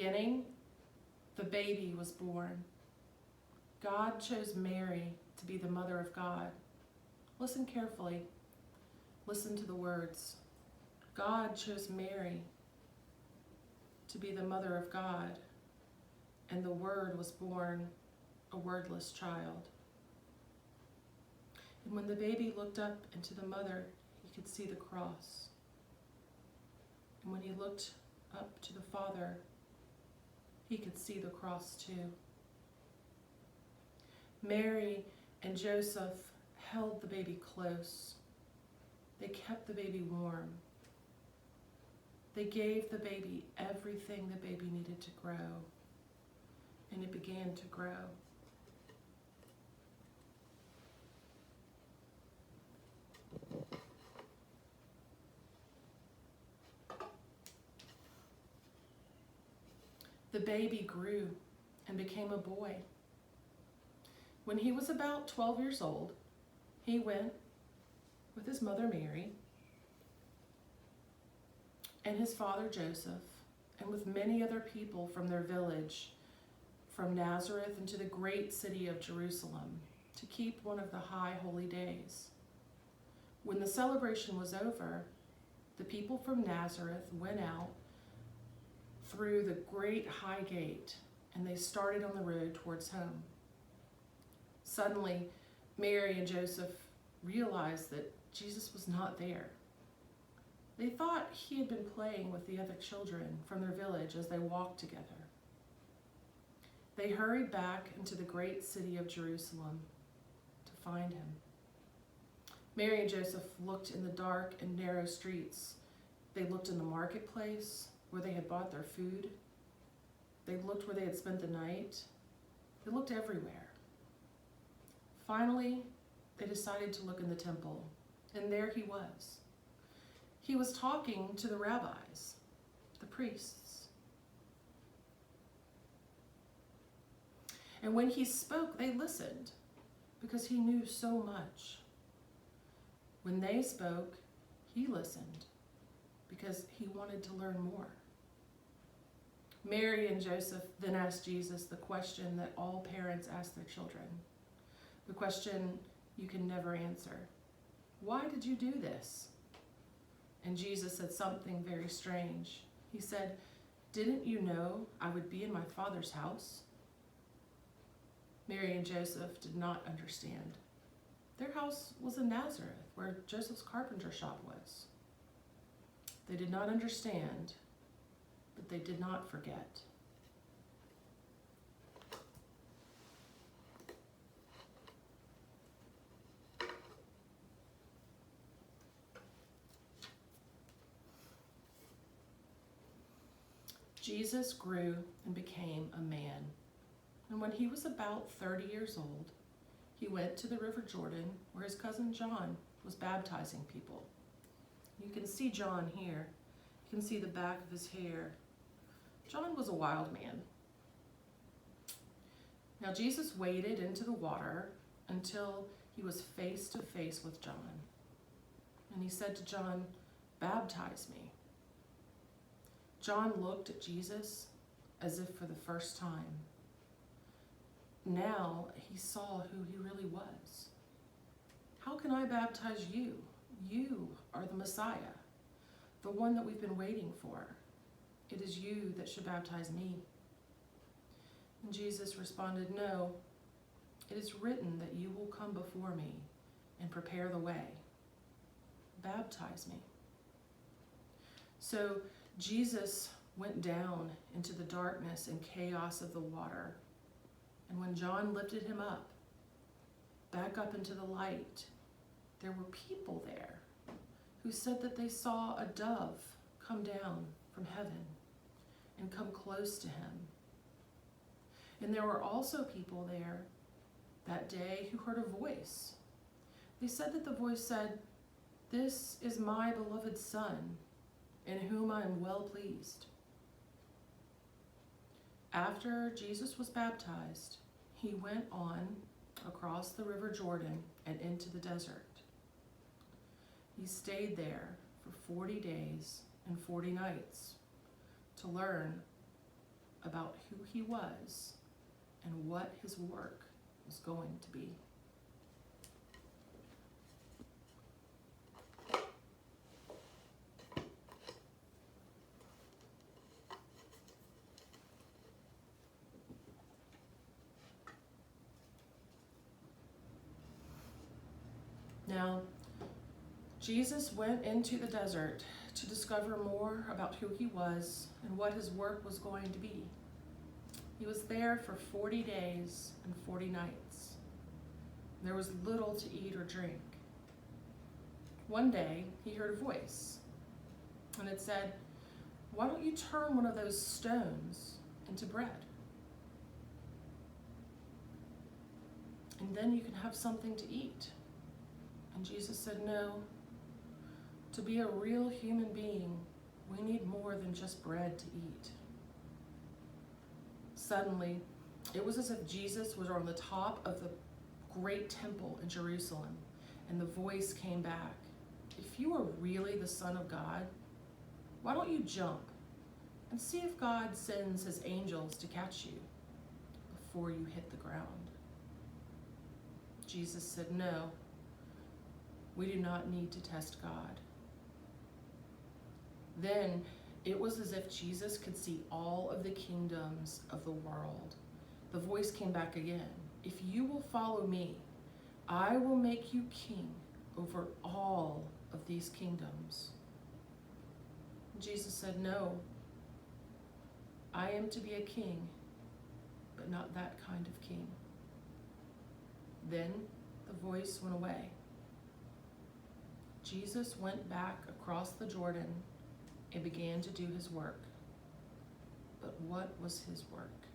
beginning, the baby was born. God chose Mary to be the mother of God. Listen carefully. Listen to the words. God chose Mary to be the mother of God, and the Word was born a wordless child. And when the baby looked up into the mother, he could see the cross. And when he looked up to the Father, he could see the cross too. Mary and Joseph held the baby close. They kept the baby warm. They gave the baby everything the baby needed to grow, and it began to grow. The baby grew and became a boy. When he was about 12 years old, he went with his mother Mary and his father Joseph, and with many other people from their village, from Nazareth into the great city of Jerusalem, to keep one of the high holy days. When the celebration was over, the people from Nazareth went out through the great high gate, and they started on the road towards home. Suddenly, Mary and Joseph realized that Jesus was not there. They thought he had been playing with the other children from their village as they walked together. They hurried back into the great city of Jerusalem to find him. Mary and Joseph looked in the dark and narrow streets. They looked in the marketplace where they had bought their food. They looked where they had spent the night. They looked everywhere. Finally, they decided to look in the temple, and there he was. He was talking to the rabbis, the priests. And when he spoke, they listened, because he knew so much. When they spoke, he listened, because he wanted to learn more. Mary and Joseph then asked Jesus the question that all parents ask their children, the question you can never answer. Why did you do this? And Jesus said something very strange. He said, "Didn't you know I would be in my Father's house?" Mary and Joseph did not understand. Their house was in Nazareth, where Joseph's carpenter shop was. They did not understand, but they did not forget. Jesus grew and became a man. And when he was about 30 years old, he went to the River Jordan, where his cousin John was baptizing people. You can see John here. You can see the back of his hair. John was a wild man. Now Jesus waded into the water until he was face to face with John. And he said to John, "Baptize me." John looked at Jesus as if for the first time. Now he saw who he really was. "How can I baptize you? You are the Messiah, the one that we've been waiting for. It is you that should baptize me." And Jesus responded, "No, it is written that you will come before me and prepare the way. Baptize me." So Jesus went down into the darkness and chaos of the water. And when John lifted him up, back up into the light, there were people there who said that they saw a dove come down from heaven and come close to him. And there were also people there that day who heard a voice. They said that the voice said, "This is my beloved Son, in whom I am well pleased." After Jesus was baptized, he went on across the River Jordan and into the desert. He stayed there for 40 days and 40 nights to learn about who he was and what his work was going to be. Now, Jesus went into the desert to discover more about who he was and what his work was going to be. He was there for 40 days and 40 nights. There was little to eat or drink. One day, he heard a voice, and it said, "Why don't you turn one of those stones into bread? And then you can have something to eat." And Jesus said, "No. To be a real human being, we need more than just bread to eat." Suddenly, it was as if Jesus was on the top of the great temple in Jerusalem, and the voice came back, "If you are really the Son of God, why don't you jump and see if God sends his angels to catch you before you hit the ground?" Jesus said, "No, we do not need to test God." Then it was as if Jesus could see all of the kingdoms of the world. The voice came back again, "If you will follow me, I will make you king over all of these kingdoms." Jesus said, "No, I am to be a king, but not that kind of king." Then the voice went away. Jesus went back across the Jordan and began to do his work. But what was his work?